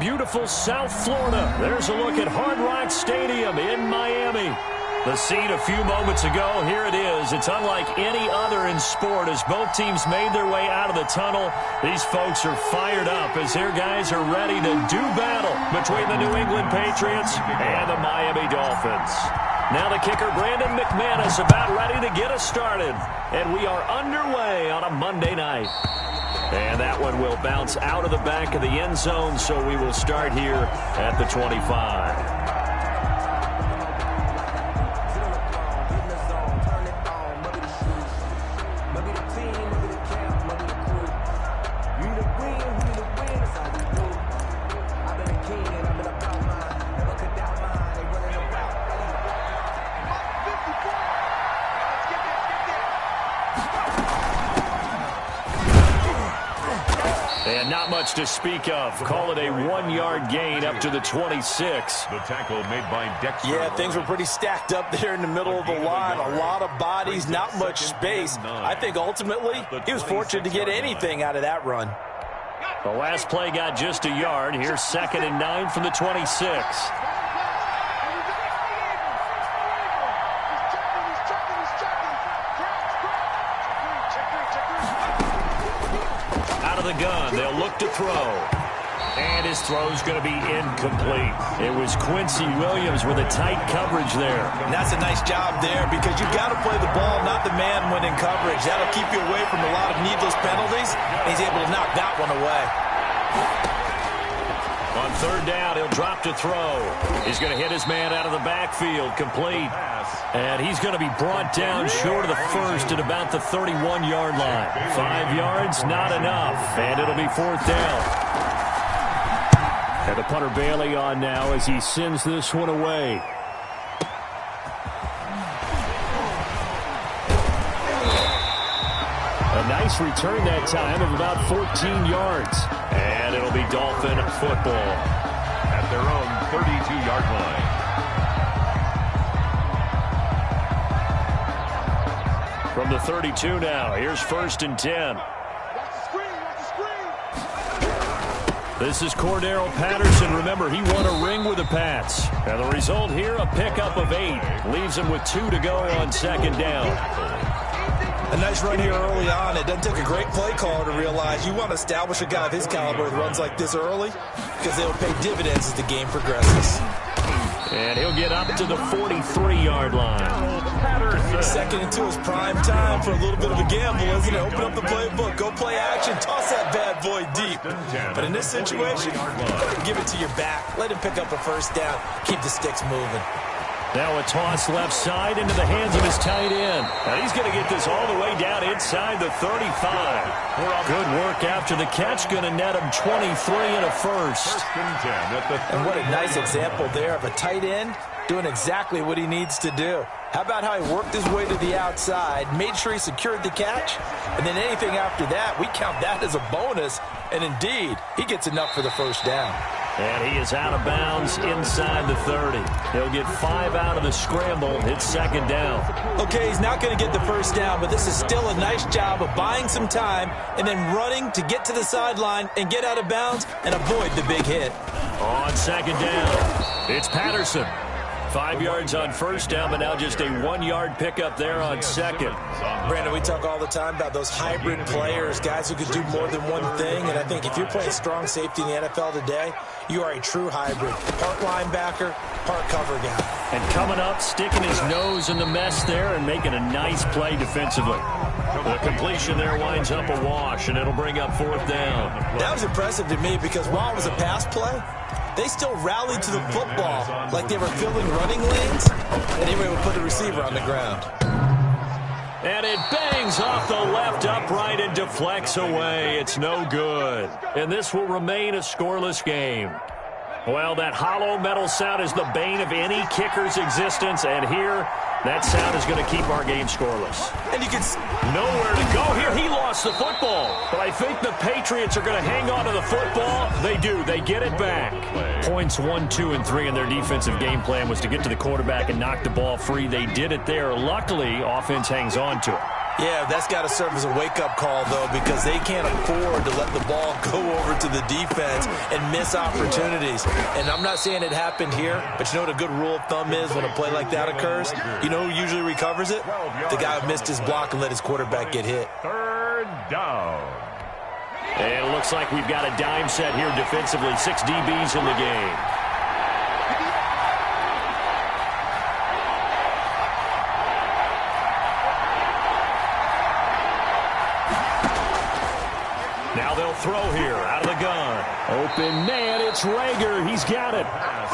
beautiful South Florida. There's a look at Hard Rock Stadium in Miami. The scene a few moments ago, here it is. It's unlike any other in sport as both teams made their way out of the tunnel. These folks are fired up as their guys are ready to do battle between the New England Patriots and the Miami Dolphins. Now the kicker, Brandon McManus, about ready to get us started. And we are underway on a Monday night. And that one will bounce out of the back of the end zone, so we will start here at the 25. Not much to speak of. Call it a 1-yard gain up to the 26. The tackle made by Dexter. Yeah, things were pretty stacked up there in the middle of the line. A lot of bodies, not much space. I think ultimately he was fortunate to get anything out of that run. The last play got just a yard. Here's 2nd and 9 from the 26. The gun. They'll look to throw. And his throw's going to be incomplete. It was Quincy Williams with a tight coverage there. And that's a nice job there because you've got to play the ball, not the man when in coverage. That'll keep you away from a lot of needless penalties. And he's able to knock that one away. On 3rd down, he'll drop to throw. He's going to hit his man out of the backfield, complete. And he's going to be brought down short of the first at about the 31-yard line. 5 yards, not enough. And it'll be 4th down. And the punter Bailey on now as he sends this one away. A nice return that time of about 14 yards. And it'll be Dolphin football at their own 32-yard line. From the 32 now, here's 1st and 10. This is Cordero Patterson. Remember, he won a ring with the Pats. And the result here, a pickup of 8. Leaves him with 2 to go on 2nd down. A nice run here early on. It doesn't take a great play caller to realize you want to establish a guy of his caliber with runs like this early because they'll pay dividends as the game progresses. And he'll get up to the 43-yard line. 2nd and 2 is prime time for a little bit of a gamble, isn't it? Open up the playbook, go play action, toss that bad boy deep. But in this situation, give it to your back. Let him pick up a 1st down. Keep the sticks moving. Now a toss left side into the hands of his tight end. Now he's going to get this all the way down inside the 35. Good work after the catch. Going to net him 23 and a 1st. And what a nice example there of a tight end doing exactly what he needs to do. How about how he worked his way to the outside, made sure he secured the catch, and then anything after that, we count that as a bonus. And indeed, he gets enough for the 1st down. And he is out of bounds inside the 30. He'll get 5 out of the scramble. It's 2nd down. Okay, he's not going to get the 1st down, but this is still a nice job of buying some time and then running to get to the sideline and get out of bounds and avoid the big hit. On 2nd down, it's Patterson. 5 yards on 1st down, but now just a 1-yard pickup there on 2nd. Brandon, we talk all the time about those hybrid players, guys who could do more than one thing. And I think if you're playing strong safety in the NFL today, you are a true hybrid. Part linebacker, part cover guy. And coming up, sticking his nose in the mess there and making a nice play defensively. The completion there winds up a wash, and it'll bring up 4th down. That was impressive to me because while it was a pass play, they still rallied to the football like they were filling running lanes, and they were able to put the receiver on the ground. And it bangs off the left upright and deflects away. It's no good. And this will remain a scoreless game. Well, that hollow metal sound is the bane of any kicker's existence, and here, that sound is going to keep our game scoreless. And you can nowhere to go here. He lost the football. But I think the Patriots are going to hang on to the football. They do. They get it back. Points 1, 2, and 3 in their defensive game plan was to get to the quarterback and knock the ball free. They did it there. Luckily, offense hangs on to it. Yeah, that's got to serve as a wake-up call, though, because they can't afford to let the ball go over to the defense and miss opportunities. And I'm not saying it happened here, but you know what a good rule of thumb is when a play like that occurs? You know who usually recovers it? The guy who missed his block and let his quarterback get hit. Third down. And it looks like we've got a dime set here defensively. 6 DBs in the game. Now they'll throw here out of the gun. Open man, it's Rager. He's got it.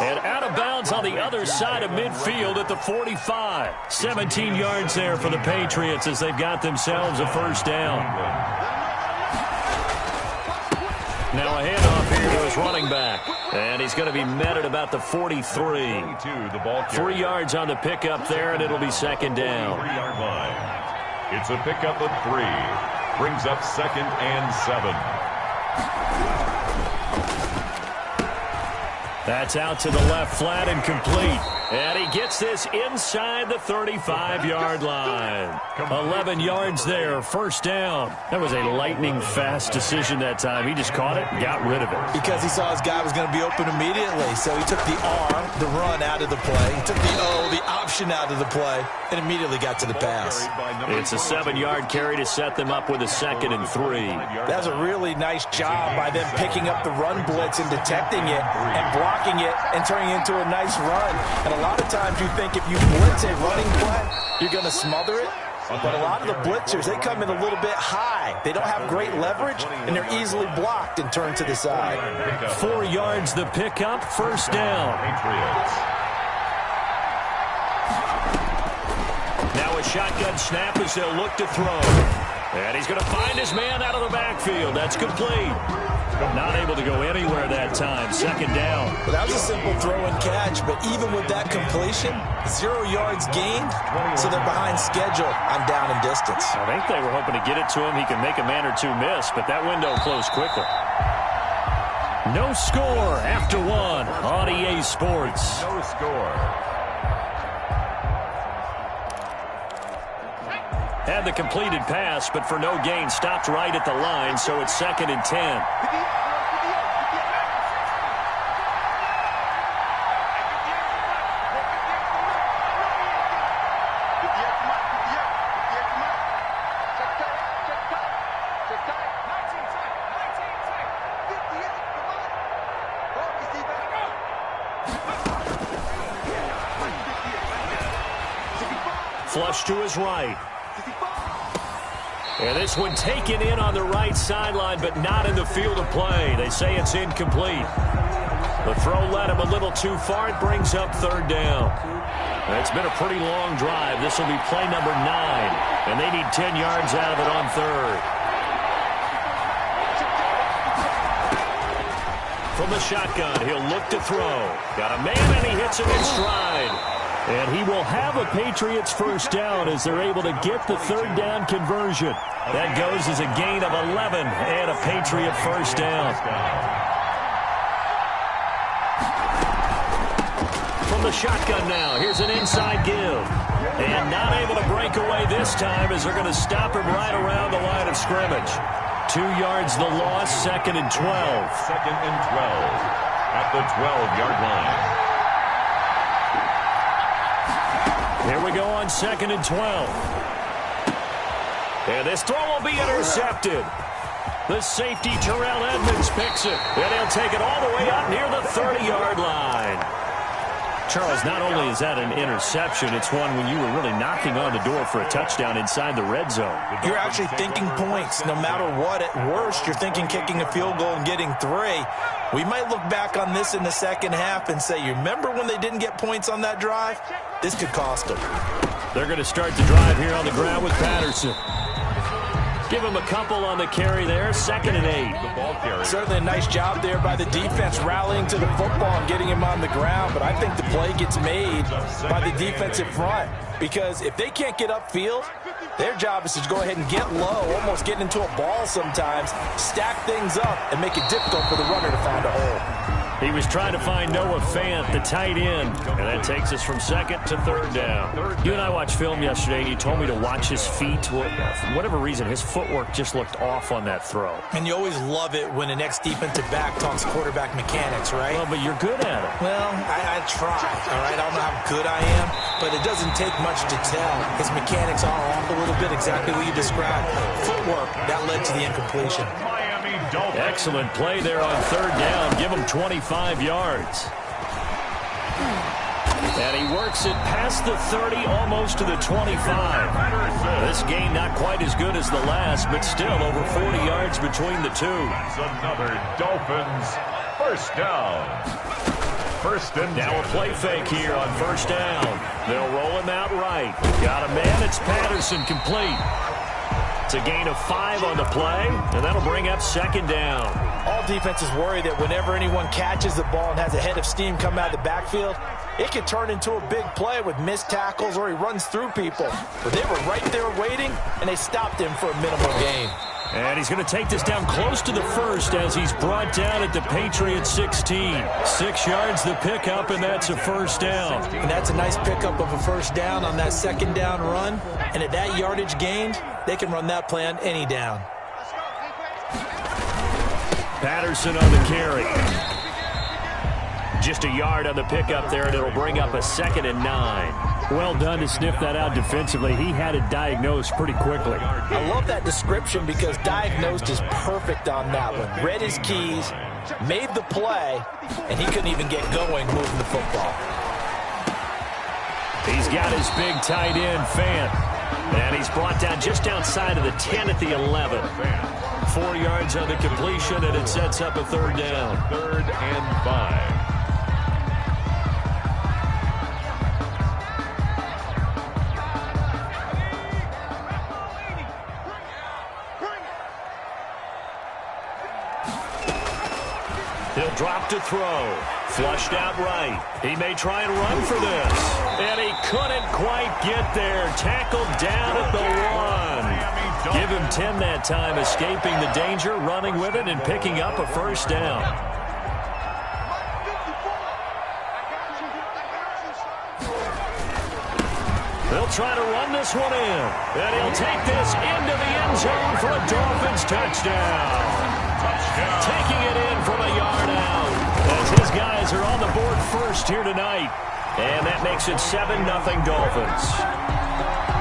And out of bounds on the other side of midfield at the 45. 17 yards there for the Patriots as they've got themselves a first down. Now a handoff here to his running back. And he's going to be met at about the 43. 3 yards on the pickup there, and it'll be second down. 3-yard line. It's a pickup of 3. Brings up 2nd and 7. That's out to the left, flat and complete. And he gets this inside the 35-yard line. 11 yards there, first down. That was a lightning-fast decision that time. He just caught it and got rid of it. Because he saw his guy was going to be open immediately. So he took the R, the run, out of the play. He took the O, the option, out of the play, and immediately got to the pass. It's a 7-yard carry to set them up with a 2nd and 3. That's a really nice job by them picking up the run blitz and detecting it and blocking it and turning it into a nice run. And a lot of times you think if you blitz a running play, you're going to smother it. But a lot of the blitzers, they come in a little bit high. They don't have great leverage, and they're easily blocked and turned to the side. 4 yards the pickup, first down. Now a shotgun snap as they'll look to throw. And he's going to find his man out of the backfield. That's complete. Not able to go anywhere that time. Second down. Well, that was a simple throw and catch, but even with that completion, 0 yards gained, so they're behind schedule on down and distance. I think they were hoping to get it to him. He can make a man or two miss, but that window closed quickly. No score after 1 on EA Sports. No score. Had the completed pass, but for no gain, stopped right at the line, so it's 2nd and 10. Flush to his right. And this one taken in on the right sideline, but not in the field of play. They say it's incomplete. The throw led him a little too far. It brings up 3rd down. It's been a pretty long drive. This will be play number 9, and they need 10 yards out of it on 3rd. From the shotgun, he'll look to throw. Got a man, and he hits him in stride. And he will have a Patriots first down as they're able to get the 3rd down conversion. That goes as a gain of 11 and a Patriot first down. From the shotgun now, here's an inside give. And not able to break away this time as they're going to stop him right around the line of scrimmage. 2 yards the loss, 2nd and 12. 2nd and 12 at the 12-yard line. Here we go on 2nd and 12. And this throw will be intercepted. The safety, Terrell Edmonds, picks it. And he'll take it all the way up near the 30-yard line. Charles, not only is that an interception, it's one when you were really knocking on the door for a touchdown inside the red zone. You're actually thinking points. No matter what, at worst, you're thinking kicking a field goal and getting 3. We might look back on this in the second half and say, you remember when they didn't get points on that drive? This could cost them. They're going to start the drive here on the ground with Patterson. Give him a couple on the carry there. 2nd and 8. Certainly a nice job there by the defense rallying to the football and getting him on the ground. But I think the play gets made by the defensive front. Because if they can't get upfield, their job is to go ahead and get low, almost get into a ball sometimes, stack things up, and make it difficult for the runner to find a hole. He was trying to find Noah Fant, the tight end, and that takes us from second to third down. You and I watched film yesterday, and you told me to watch his feet. Well, for whatever reason, his footwork just looked off on that throw. And you always love it when an ex-defensive back talks quarterback mechanics, right? Well, but you're good at it. Well, I try, all right? I don't know how good I am, but it doesn't take much to tell. His mechanics are off a little bit, exactly what you described. Footwork, that led to the incompletion. Excellent play there on third down. Give him 25 yards. And he works it past the 30, almost to the 25. This game not quite as good as the last, but still over 40 yards between the two. That's another Dolphins first down. First and now a play fake here on first down. They'll roll him out right. Got a man. It's Patterson, complete. It's a gain of 5 on the play, and that'll bring up second down. All defenses worry that whenever anyone catches the ball and has a head of steam come out of the backfield, it can turn into a big play with missed tackles or he runs through people. But they were right there waiting, and they stopped him for a minimal gain. And he's going to take this down close to the first as he's brought down at the Patriots 16. 6 yards the pickup, and that's a first down. And that's a nice pickup of a first down on that second down run. And at that yardage gained, they can run that play on any down. Patterson on the carry. Just a yard on the pickup there, and it'll bring up a 2nd and 9. Well done to sniff that out defensively. He had it diagnosed pretty quickly. I love that description because diagnosed is perfect on that one. Read his keys, made the play, and he couldn't even get going moving the football. He's got his big tight end, Fant. And he's brought down just outside of the 10 at the 11. 4 yards on the completion, and it sets up a third down. 3rd and 5. He'll drop to throw. Flushed out right. He may try and run for this. And he couldn't quite get there. Tackled down at the 1. Give him 10 that time, escaping the danger, running with it, and picking up a first down. They'll try to run this one in. And he'll take this into the end zone for a Dolphins touchdown. Taking it in from a yard out as his guys are on the board first here tonight. And that makes it 7-0 Dolphins.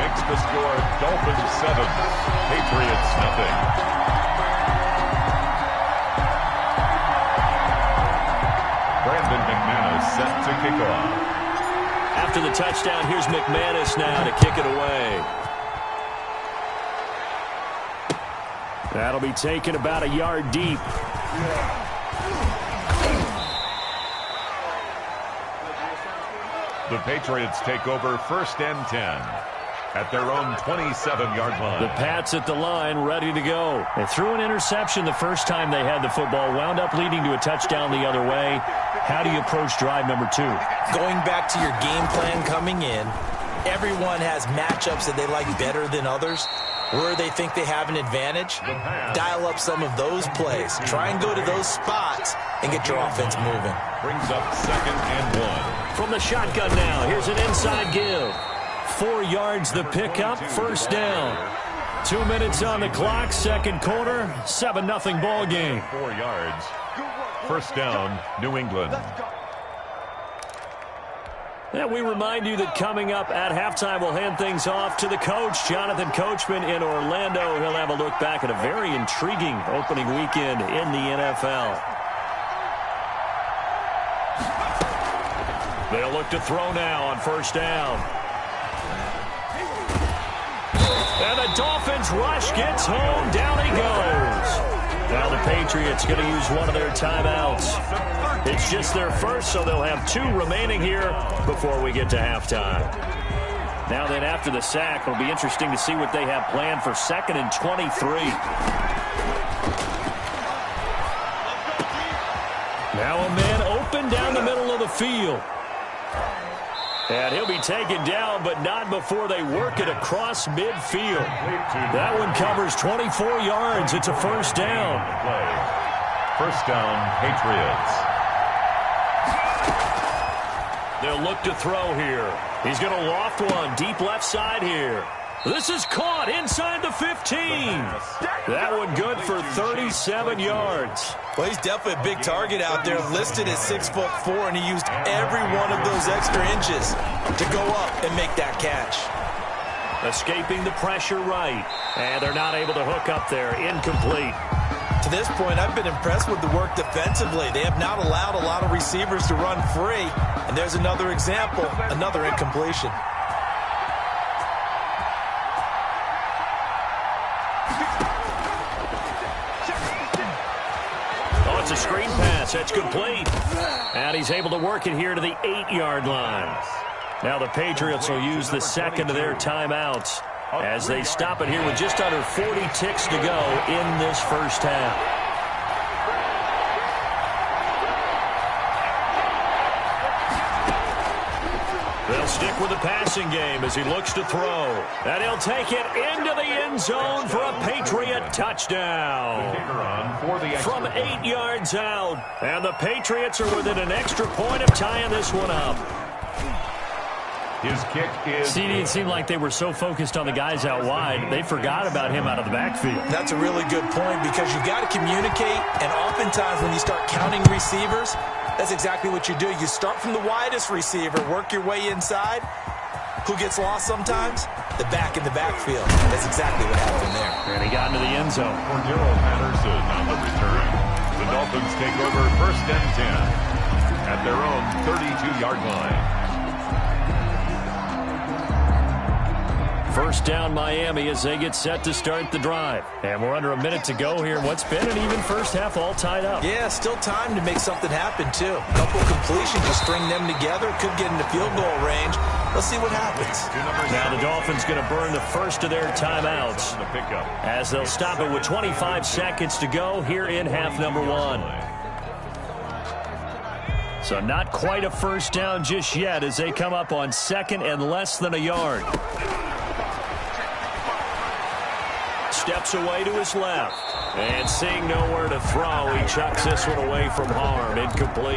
Makes the score Dolphins 7, Patriots 0. Brandon McManus set to kick off. After the touchdown, here's McManus now to kick it away. That'll be taken about a yard deep. The Patriots take over 1st and 10 at their own 27-yard line. The Pats at the line, ready to go. They threw an interception the first time they had the football, wound up leading to a touchdown the other way. How do you approach drive number 2? Going back to your game plan coming in, everyone has matchups that they like better than others. Where they think they have an advantage, dial up some of those plays. Try and go to those spots and get your offense moving. Brings up 2nd and 1. From the shotgun now, here's an inside give. 4 yards the pickup, first down. 2 minutes on the clock, second quarter, 7-0 ball game. 4 yards. First down, New England. And we remind you that coming up at halftime, we'll hand things off to the coach, Jonathan Coachman in Orlando. He'll have a look back at a very intriguing opening weekend in the NFL. They'll look to throw now on first down. And the Dolphins rush gets home. Down he goes. Now the Patriots going to use one of their timeouts. It's just their first, so they'll have 2 remaining here before we get to halftime. Now then, after the sack, it'll be interesting to see what they have planned for 2nd and 23. Now a man open down the middle of the field. And he'll be taken down, but not before they work it across midfield. That one covers 24 yards. It's a first down. First down, Patriots. They'll look to throw here. He's going to loft one deep left side here. This is caught inside the 15. That one good for 37 yards. Well, he's definitely a big target out there, listed at 6'4", and he used every one of those extra inches to go up and make that catch. Escaping the pressure right. And they're not able to hook up there. Incomplete. To this point, I've been impressed with the work defensively. They have not allowed a lot of receivers to run free. And there's another example, another incompletion. Oh, it's a screen pass. That's complete. And he's able to work it here to the 8-yard line. Now the Patriots will use the second of their timeouts as they stop it here with just under 40 ticks to go in this first half. They'll stick with the passing game as he looks to throw. And he'll take it into the end zone for a Patriot touchdown. From 8 yards out. And the Patriots are within an extra point of tying this one up. His kick is... CD, it seemed like they were so focused on the guys out wide, they forgot about him out of the backfield. That's a really good point because you've got to communicate, and oftentimes when you start counting receivers, that's exactly what you do. You start from the widest receiver, work your way inside. Who gets lost sometimes? The back in the backfield. That's exactly what happened there. And he got into the end zone. Cordero Patterson on the return. The Dolphins take over 1st and 10 at their own 32-yard line. First down Miami as they get set to start the drive. And we're under a minute to go here. What's been an even first half all tied up. Yeah, still time to make something happen, too. A couple completions to string them together. Could get into field goal range. Let's see what happens. Now the Dolphins going to burn the first of their timeouts as they'll stop it with 25 seconds to go here in half number 1. So not quite a first down just yet as they come up on second and less than a yard. Steps away to his left. And seeing nowhere to throw, he chucks this one away from harm. Incomplete.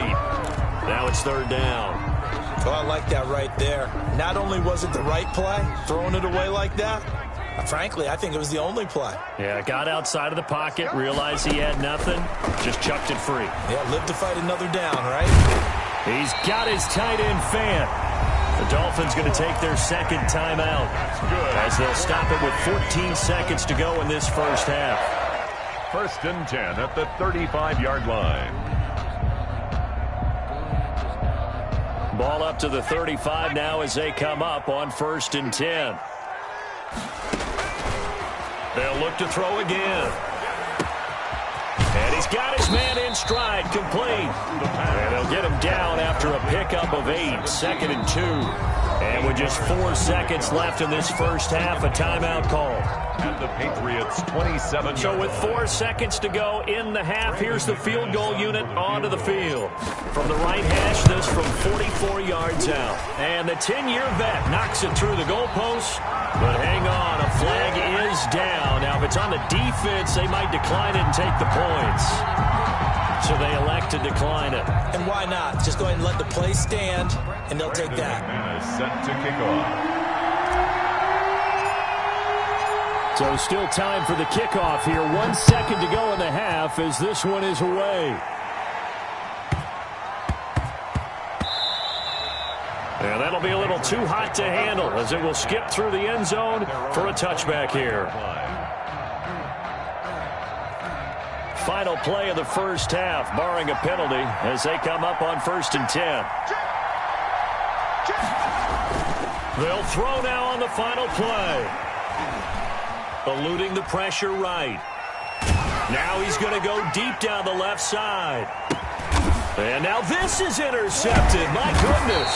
Now it's 3rd down. Oh, I like that right there. Not only was it the right play, throwing it away like that, frankly, I think it was the only play. Yeah, got outside of the pocket, realized he had nothing, just chucked it free. Yeah, live to fight another down, right? He's got his tight end fan. The Dolphins going to take their second timeout as they'll stop it with 14 seconds to go in this first half. 1st and 10 at the 35-yard line. Ball up to the 35 now as they come up on 1st and 10. They'll look to throw again. And he's got his man in stride, complete. And they'll get him down after a pickup of 8, 2nd and 2. And with just 4 seconds left in this first half, a timeout call. And the Patriots 27. So with 4 seconds to go in the half, here's the field goal unit onto the field. From the right hash, this from 44 yards out. And the 10-year vet knocks it through the goalpost. But hang on, a flag is down. Now, if it's on the defense, they might decline it and take the points. So they elect to decline it. And why not? Just go ahead and let the play stand, and they'll take that. And is set to kick off. So still time for the kickoff here. 1 second to go in the half as this one is away. And that'll be a little too hot to handle as it will skip through the end zone for a touchback here. Final play of the first half, barring a penalty, as they come up on 1st and 10. They'll throw now on the final play. Eluding the pressure right. Now he's going to go deep down the left side. And now this is intercepted. My goodness.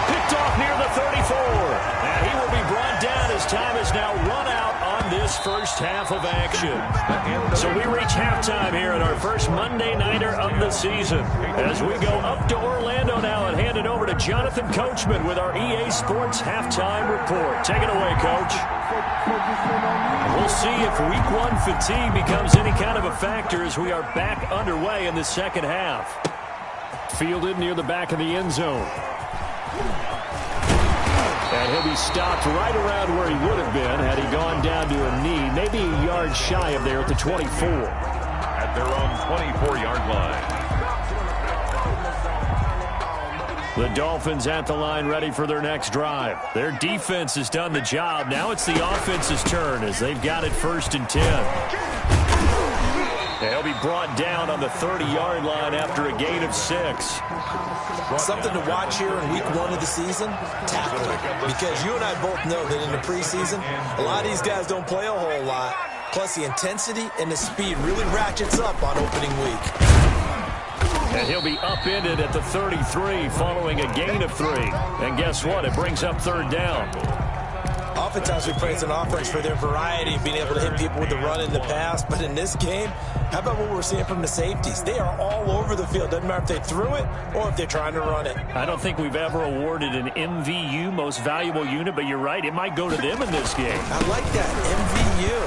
Picked off near the 34. And he will be brought down as time is now run out on this first half of action. So we reach halftime here at our first Monday Nighter of the season. As we go up to Orlando now and hand it over to Jonathan Coachman with our EA Sports Halftime Report. Take it away, Coach. We'll see if Week 1 fatigue becomes any kind of a factor as we are back underway in the second half. Fielded near the back of the end zone. he'll be stopped right around where he would have been had he gone down to a knee, maybe a yard shy of there at the 24. At their own 24-yard line. The Dolphins at the line ready for their next drive. Their defense has done the job. Now it's the offense's turn as they've got it 1st and 10. They'll be brought down on the 30-yard line after a gain of 6. Something to watch here in week 1 of the season, tackling. Because you and I both know that in the preseason, a lot of these guys don't play a whole lot. Plus the intensity and the speed really ratchets up on opening week. And he'll be upended at the 33 following a gain of 3. And guess what? It brings up 3rd down. Oftentimes we praise an offense for their variety of being able to hit people with the run in the pass. But in this game, how about what we're seeing from the safeties? They are all over the field. Doesn't matter if they threw it or if they're trying to run it. I don't think we've ever awarded an MVU, most valuable unit, but you're right. It might go to them in this game. I like that, MVU.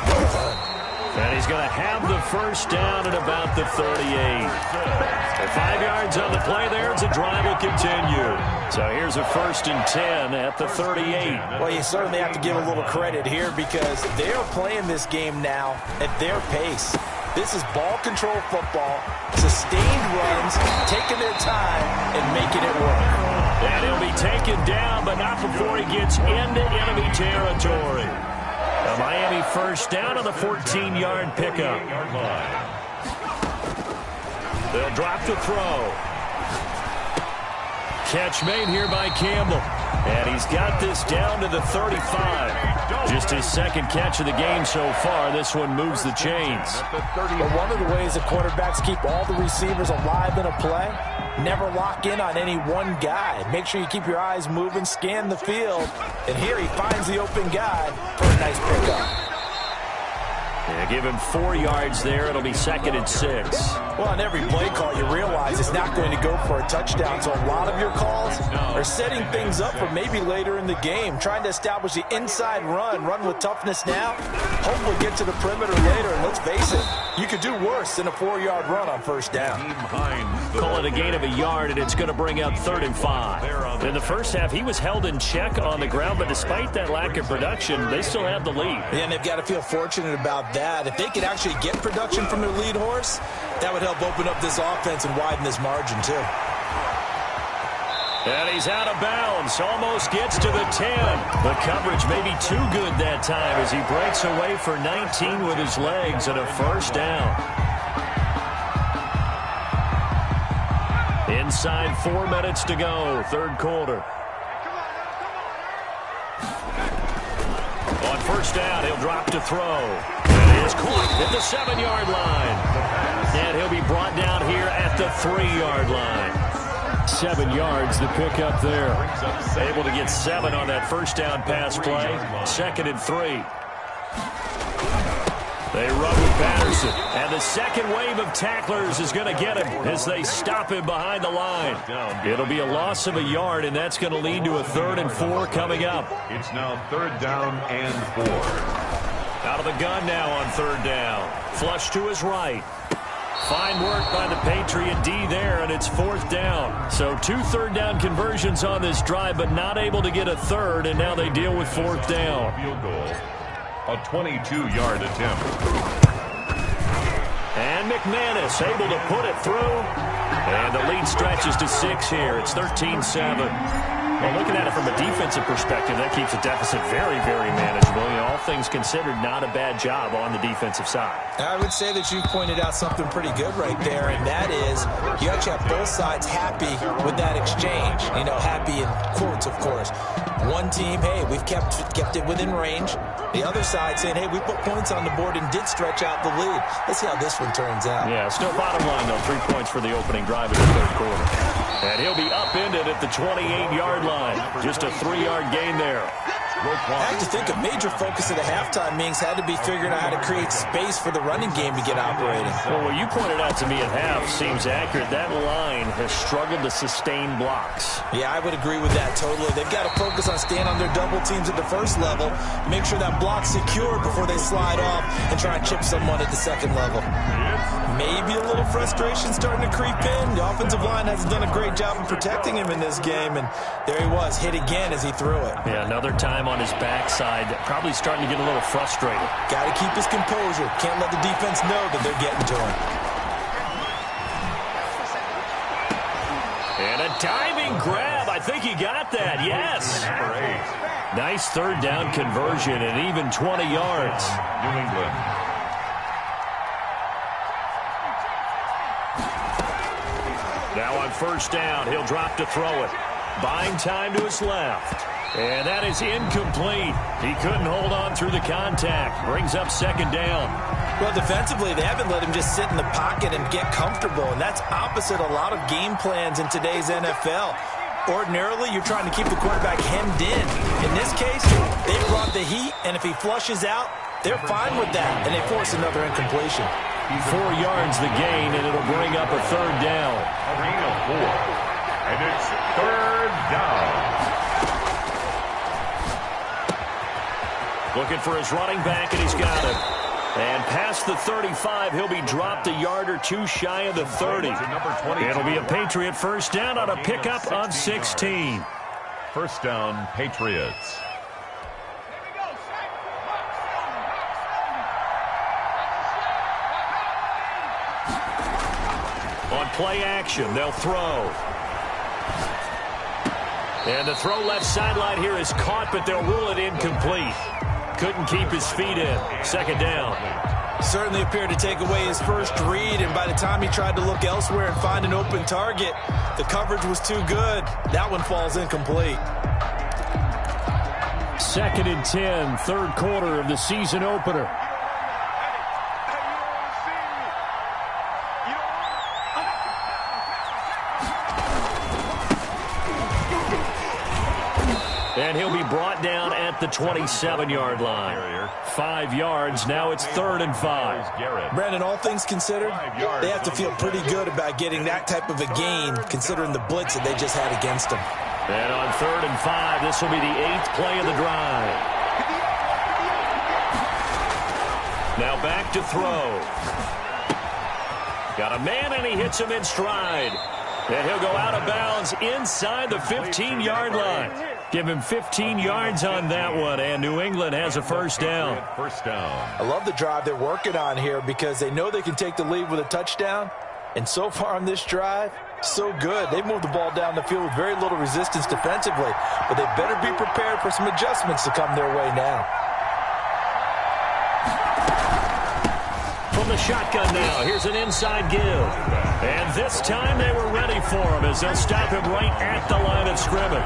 Well done. And he's going to have the 1st down at about the 38. 5 yards on the play there as the drive will continue. So here's a 1st and 10 at the 38. Well, you certainly have to give a little credit here because they're playing this game now at their pace. This is ball control football, sustained runs, taking their time and making it work. And he'll be taken down, but not before he gets into enemy territory. A Miami 1st down on the 14-yard pickup. They'll drop to throw. Catch made here by Campbell. And he's got this down to the 35. Just his 2nd catch of the game so far. This one moves the chains. But one of the ways that quarterbacks keep all the receivers alive in a play, never lock in on any one guy. Make sure you keep your eyes moving, scan the field. And here he finds the open guy for a nice pickup. Yeah, give him 4 yards there. It'll be 2nd and 6. Well, on every play call, you realize it's not going to go for a touchdown. So a lot of your calls are setting things up for maybe later in the game, trying to establish the inside run with toughness now, hopefully get to the perimeter later. And let's face it, you could do worse than a 4-yard run on 1st down. Call it a gain of a yard, and it's going to bring up 3rd and 5. In the 1st half, he was held in check on the ground, but despite that lack of production, they still have the lead. Yeah, and they've got to feel fortunate about that. If they could actually get production from their lead horse, that would help open up this offense and widen this margin too. And he's out of bounds. Almost gets to the 10. The coverage may be too good that time as he breaks away for 19 with his legs and a 1st down. Inside 4 minutes to go, 3rd quarter. On 1st down, he'll drop to throw. And he is caught at the 7-yard line. And he'll be brought down here at the 3-yard line. 7 yards, the pickup there. Able to get 7 on that 1st down pass play. 2nd and 3. They run with Patterson. And the 2nd wave of tacklers is going to get him as they stop him behind the line. It'll be a loss of a yard, and that's going to lead to a 3rd and 4 coming up. It's now 3rd down and 4. Out of the gun now on 3rd down. Flush to his right. Fine work by the Patriot D there, and it's 4th down. So 2 3rd down conversions on this drive, but not able to get a 3rd, and now they deal with 4th down. Field goal. A 22-yard attempt. And McManus able to put it through. And the lead stretches to 6 here. It's 13-7. Well, looking at it from a defensive perspective, that keeps the deficit very, very manageable. You know, all things considered, not a bad job on the defensive side. I would say that you've pointed out something pretty good right there, and that is you actually have both sides happy with that exchange. You know, happy in quotes, of course. One team, hey, we've kept it within range. The other side saying, hey, we put points on the board and did stretch out the lead. Let's see how this one turns out. Yeah, still bottom line, though. 3 points for the opening drive in the 3rd quarter. And he'll be upended at the 28-yard line. Just a 3-yard gain there. I have to think a major focus of the halftime meetings had to be figuring out how to create space for the running game to get operating. Well, what you pointed out to me at half seems accurate. That line has struggled to sustain blocks. Yeah, I would agree with that totally. They've got to focus on staying on their double teams at the first level, make sure that block's secured before they slide off and try and chip someone at the second level. Maybe a little frustration starting to creep in. The offensive line hasn't done a great job of protecting him in this game, and there he was, hit again as he threw it. Yeah, another time on his backside, probably starting to get a little frustrated. Got to keep his composure. Can't let the defense know that they're getting to him. And a diving grab. I think he got that. Yes. Nice third down conversion and even 20 yards. New England. Now on first down, he'll drop to throw it. Buying time to his left. And that is incomplete. He couldn't hold on through the contact. Brings up second down. Well, defensively, they haven't let him just sit in the pocket and get comfortable, and that's opposite a lot of game plans in today's NFL. Ordinarily, you're trying to keep the quarterback hemmed in. In this case, they brought the heat, and if he flushes out, they're fine with that, and they force another incompletion. 4 yards the gain, and it'll bring up a third down. A gain of 4. And it's third down. Looking for his running back, and he's got it. And past the 35, he'll be dropped a yard or two shy of the 30. It'll be a Patriot first down on a pickup of 16. First down, Patriots. On play action, they'll throw. And the throw left sideline here is caught, but they'll rule it incomplete. Couldn't keep his feet in. Second down. Certainly appeared to take away his first read, and by the time he tried to look elsewhere and find an open target, the coverage was too good. That one falls incomplete. Second and 10, third quarter of the season opener. And he'll be brought down at the 27-yard line. 5 yards. Now it's 3rd and 5. Brandon, all things considered, they have to feel pretty good about getting that type of a gain, considering the blitz that they just had against them. And on 3rd and 5, this will be the 8th play of the drive. Now back to throw. Got a man, and he hits him in stride. And he'll go out of bounds inside the 15-yard line. Give him 15 yards on that one, and New England has a first down. First down. I love the drive they're working on here because they know they can take the lead with a touchdown. And so far on this drive, so good. They've moved the ball down the field with very little resistance defensively, but they better be prepared for some adjustments to come their way now. From the shotgun now, here's an inside give. And this time they were ready for him as they'll stop him right at the line of scrimmage.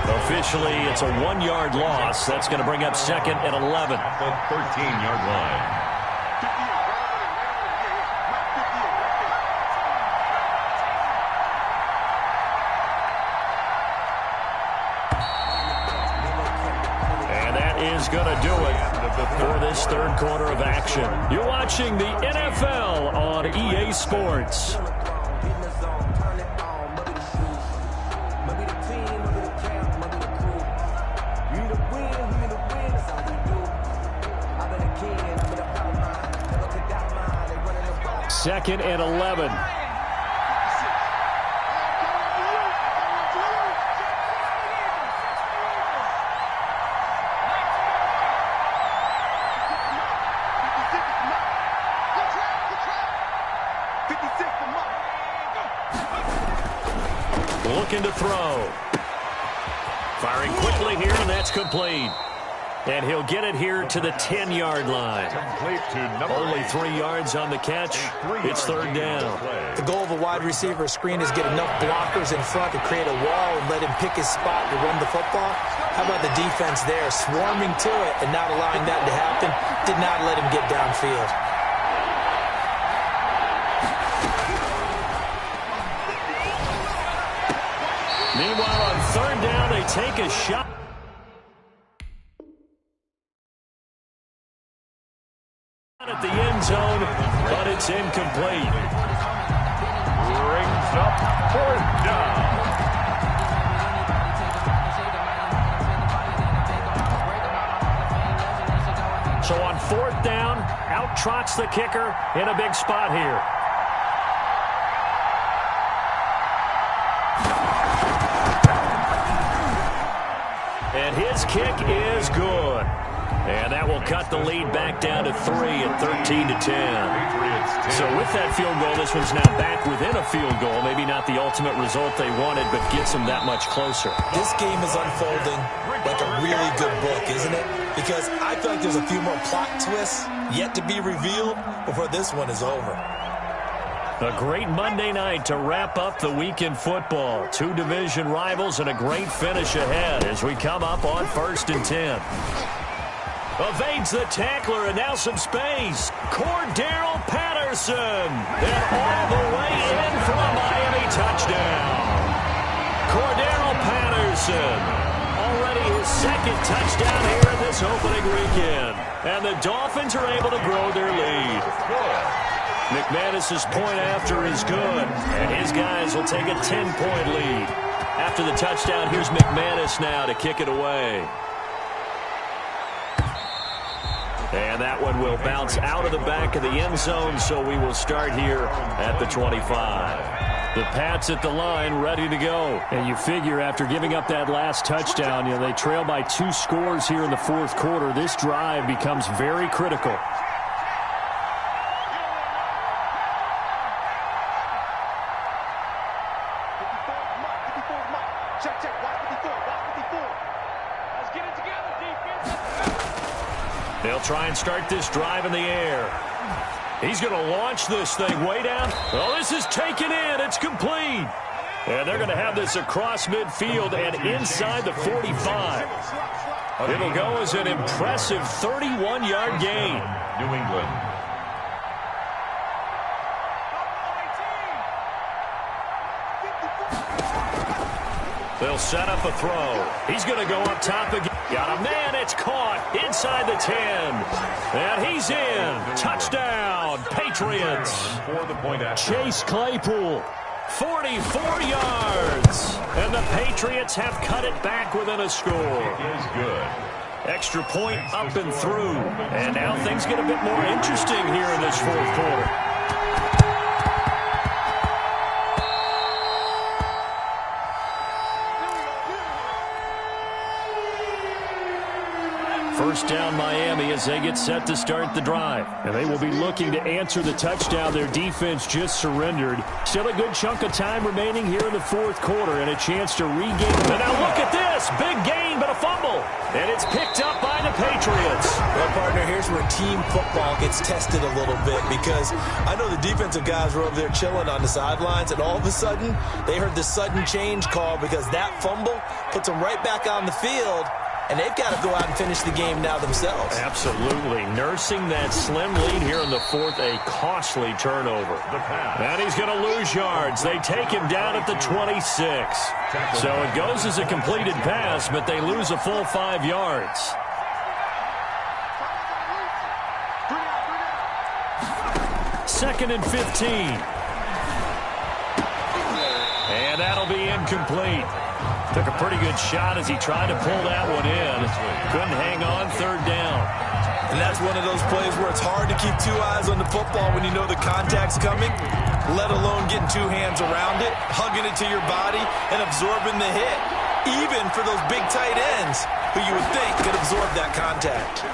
Officially, it's a 1-yard loss. That's going to bring up 2nd and 11. At the 13-yard line. And that is going to do it for this third quarter of action. You're watching the NFL on EA Sports. Second and 11. Looking to throw. Firing quickly here, and that's complete. And he'll get it here to the 10-yard line. Only 3 yards on the catch. It's third down. The goal of a wide receiver screen is get enough blockers in front to create a wall and let him pick his spot to run the football. How about the defense there, swarming to it and not allowing that to happen? Did not let him get downfield. Meanwhile, on third down, they take a shot. At the end zone, but it's incomplete. Brings up 4th down. So on 4th down, out trots the kicker in a big spot here. And his kick is good. And that will cut the lead back down to 3 at 13-10. So with that field goal, this one's now back within a field goal. Maybe not the ultimate result they wanted, but gets them that much closer. This game is unfolding like a really good book, isn't it? Because I feel like there's a few more plot twists yet to be revealed before this one is over. A great Monday night to wrap up the week in football. 2 division rivals and a great finish ahead as we come up on 1st and 10. Evades the tackler, and now some space. Cordero Patterson. And all the way in for a Miami touchdown. Cordero Patterson. Already his 2nd touchdown here in this opening weekend. And the Dolphins are able to grow their lead. McManus's point after is good. And his guys will take a 10-point lead. After the touchdown, here's McManus now to kick it away. And that one will bounce out of the back of the end zone, so we will start here at the 25. The Pats at the line, ready to go. And you figure after giving up that last touchdown, they trail by 2 scores here in the 4th quarter. This drive becomes very critical. They'll try and start this drive in the air. He's going to launch this thing way down. Oh, this is taken in. It's complete. And they're going to have this across midfield and inside the 45. It'll go as an impressive 31-yard gain. New England. They'll set up a throw. He's going to go up top again. Got a man. It's caught inside the 10. And he's in. Touchdown, Patriots. Chase Claypool, 44 yards. And the Patriots have cut it back within a score. It is good. Extra point up and through. And now things get a bit more interesting here in this 4th quarter. First down Miami as they get set to start the drive. And they will be looking to answer the touchdown their defense just surrendered. Still a good chunk of time remaining here in the 4th quarter and a chance to regain. And now look at this. Big gain, but a fumble. And it's picked up by the Patriots. Well, partner, here's where team football gets tested a little bit because I know the defensive guys were over there chilling on the sidelines, and all of a sudden they heard the sudden change call because that fumble puts them right back on the field. And they've got to go out and finish the game now themselves. Absolutely. Nursing that slim lead here in the 4th, a costly turnover. And he's going to lose yards. They take him down at the 26. So it goes as a completed pass, but they lose a full 5 yards. Second and 15. And that'll be incomplete. Took a pretty good shot as he tried to pull that one in. Couldn't hang on 3rd down. And that's one of those plays where it's hard to keep 2 eyes on the football when you know the contact's coming, let alone getting 2 hands around it, hugging it to your body, and absorbing the hit. Even for those big tight ends who you would think could absorb that contact.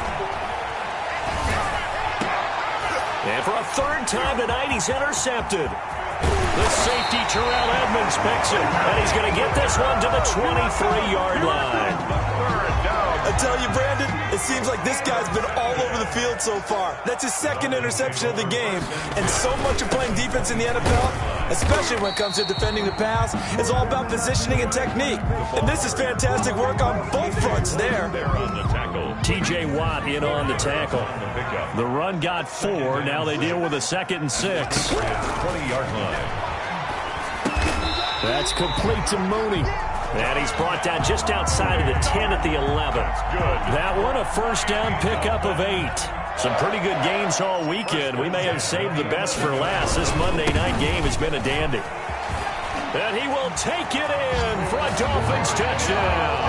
And for a 3rd time tonight, he's intercepted. The safety, Terrell Edmonds, picks him, and he's going to get this one to the 23-yard line. I tell you, Brandon, it seems like this guy's been all over the field so far. That's his 2nd interception of the game. And so much of playing defense in the NFL, especially when it comes to defending the pass, is all about positioning and technique. And this is fantastic work on both fronts there. T.J. Watt in on the tackle. The run got 4. Now they deal with a 2nd and 6. 20-yard line. That's complete to Mooney. And he's brought down just outside of the 10 at the 11. That one a first down pickup of 8. Some pretty good games all weekend. We may have saved the best for last. This Monday night game has been a dandy. And he will take it in for a Dolphins touchdown.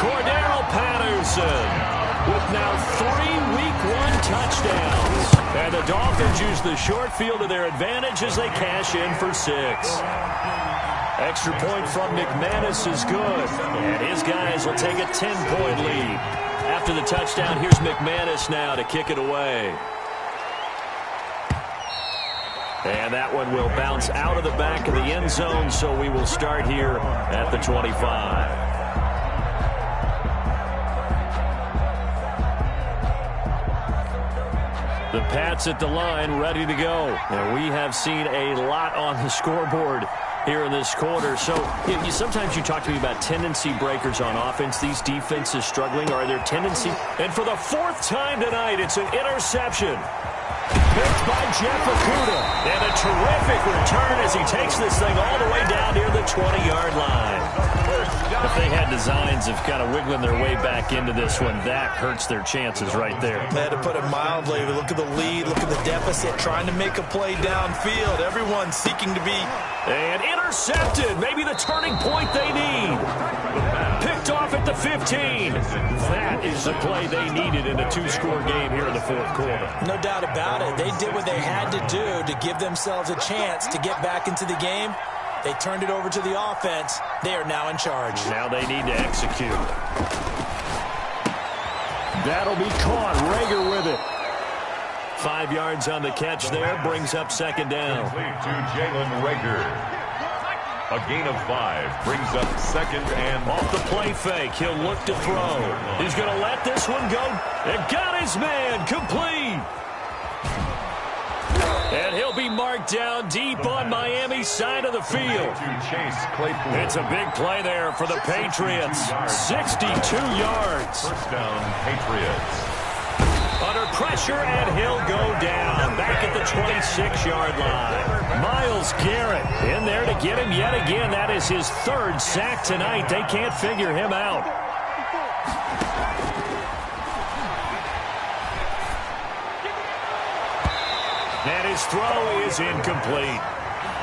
Cordero Patterson with now 3 Week 1 touchdowns. And the Dolphins use the short field to their advantage as they cash in for 6. Extra point from McManus is good. And his guys will take a 10-point lead. After the touchdown, here's McManus now to kick it away. And that one will bounce out of the back of the end zone, so we will start here at the 25. The Pats at the line, ready to go. And we have seen a lot on the scoreboard here in this quarter. So sometimes you talk to me about tendency breakers on offense. These defenses struggling. Are there tendency? And for the 4th time tonight, it's an interception. Picked by Jeff Okudah. And a terrific return as he takes this thing all the way down near the 20-yard line. If they had designs of kind of wiggling their way back into this one, that hurts their chances right there. To put it mildly, look at the lead, look at the deficit, trying to make a play downfield. Everyone seeking to be... And intercepted. Maybe the turning point they need. Picked off at the 15. That is the play they needed in a 2-score game here in the 4th quarter. No doubt about it. They did what they had to do to give themselves a chance to get back into the game. They turned it over to the offense. They are now in charge. Now they need to execute. That'll be caught. Rager with it. 5 yards on the catch there. Brings up 2nd down. Complete to Jalen Rager. A gain of 5 brings up 2nd and... Off the play fake. He'll look to throw. He's going to let this one go. And got his man. Complete. And he'll be marked down deep on Miami's side of the field. It's a big play there for the Patriots. 62 yards. First down, Patriots. Under pressure, and he'll go down. Back at the 26-yard line. Myles Garrett in there to get him yet again. That is his 3rd sack tonight. They can't figure him out. And his throw is incomplete.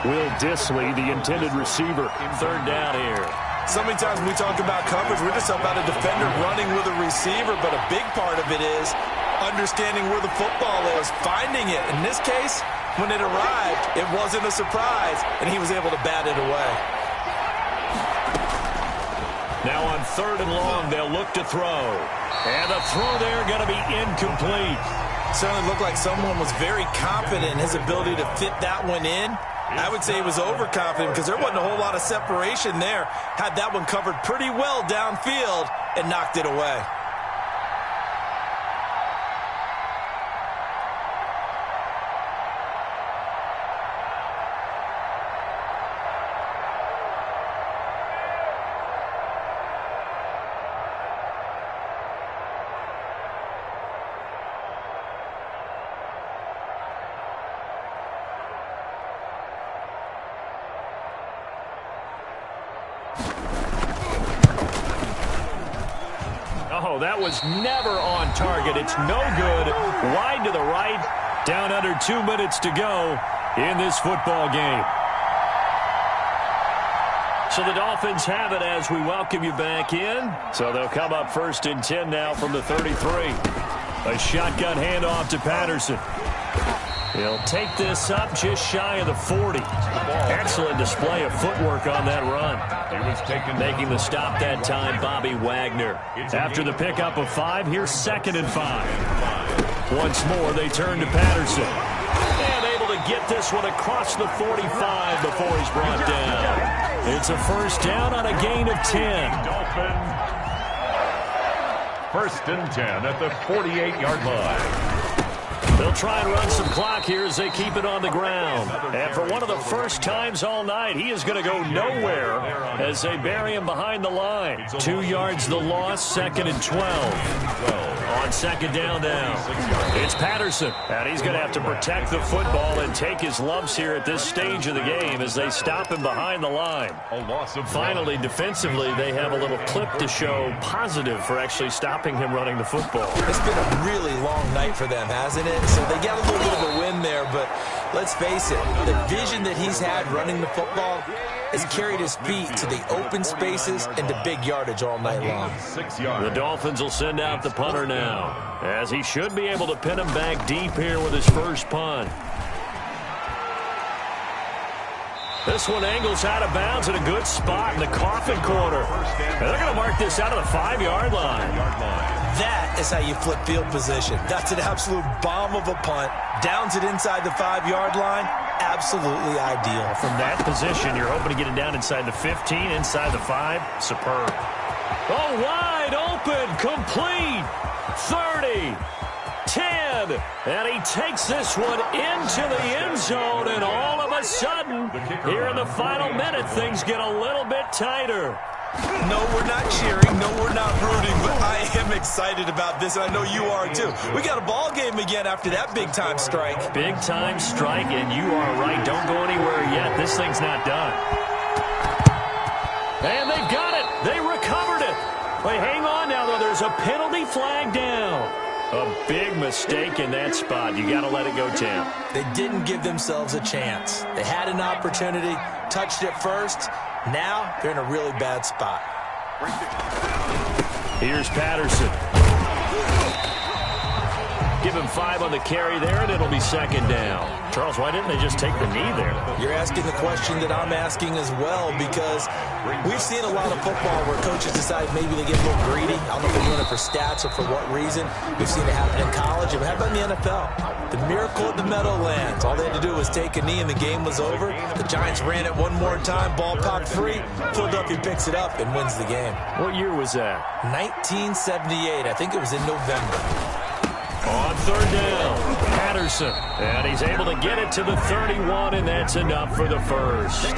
Will Dissly, the intended receiver. 3rd down here. So many times when we talk about coverage, we're just about a defender running with a receiver, but a big part of it is understanding where the football is, finding it. In this case, when it arrived, it wasn't a surprise, and he was able to bat it away. Now on 3rd and long, they'll look to throw. And the throw there going to be incomplete. Certainly looked like someone was very confident in his ability to fit that one in. I would say he was overconfident because there wasn't a whole lot of separation there. Had that one covered pretty well downfield and knocked it away. Oh, that was never on target. It's no good. Wide to the right. Down under 2 minutes to go in this football game. So the Dolphins have it as we welcome you back in. So they'll come up 1st and 10 now from the 33. A shotgun handoff to Patterson. He'll take this up just shy of the 40. Excellent display of footwork on that run. Making the stop that time, Bobby Wagner. After the pickup of 5, here's 2nd and 5. Once more, they turn to Patterson. And able to get this one across the 45 before he's brought down. It's a 1st down on a gain of 10. Dolphins. 1st and 10 at the 48-yard line. They'll try and run some clock here as they keep it on the ground. And for one of the first times all night, he is going to go nowhere as they bury him behind the line. 2 yards the loss, 2nd and 12. On second down now, it's Patterson, and he's going to have to protect the football and take his lumps here at this stage of the game as they stop him behind the line. Finally, defensively, they have a little clip to show positive for actually stopping him running the football. It's been a really long night for them, hasn't it? So they got a little bit of a win there, but let's face it, the vision that he's had running the football has carried his feet to the open spaces and to big yardage all night long. The Dolphins will send out the punter now, as he should be able to pin him back deep here with his first punt. This one angles out of bounds at a good spot in the coffin corner. And they're going to mark this out of the 5-yard line. That is how you flip field position. That's an absolute bomb of a punt. Downs it inside the 5-yard line. Absolutely ideal. From that position, you're hoping to get it down inside the 15, inside the 5. Superb. Oh, wide open, complete. 30, 10, and he takes this one into the end zone, and all of a sudden, here in the final minute, things get a little bit tighter. No, we're not cheering. No, we're not rooting, but I am excited about this, and I know you are too. We got a ball game again after that big-time strike. Big-time strike, and you are right. Don't go anywhere yet. This thing's not done. And they've got it. They recovered it. Wait, hang on now, though. There's a penalty flag down. A big mistake in that spot. You got to let it go, Tam. They didn't give themselves a chance. They had an opportunity, touched it first. Now they're in a really bad spot. Here's Patterson. Give him 5 on the carry there, and it'll be second down. Charles, why didn't they just take the knee there? You're asking the question that I'm asking as well, because we've seen a lot of football where coaches decide maybe they get a little greedy. I don't know if they're doing it for stats or for what reason. We've seen it happen in college. How about in the NFL? The miracle at the Meadowlands. All they had to do was take a knee and the game was over. The Giants ran it one more time. Ball popped free. Philadelphia picks it up and wins the game. What year was that? 1978. I think it was in November. On third down, Patterson. And he's able to get it to the 31, and that's enough for the first.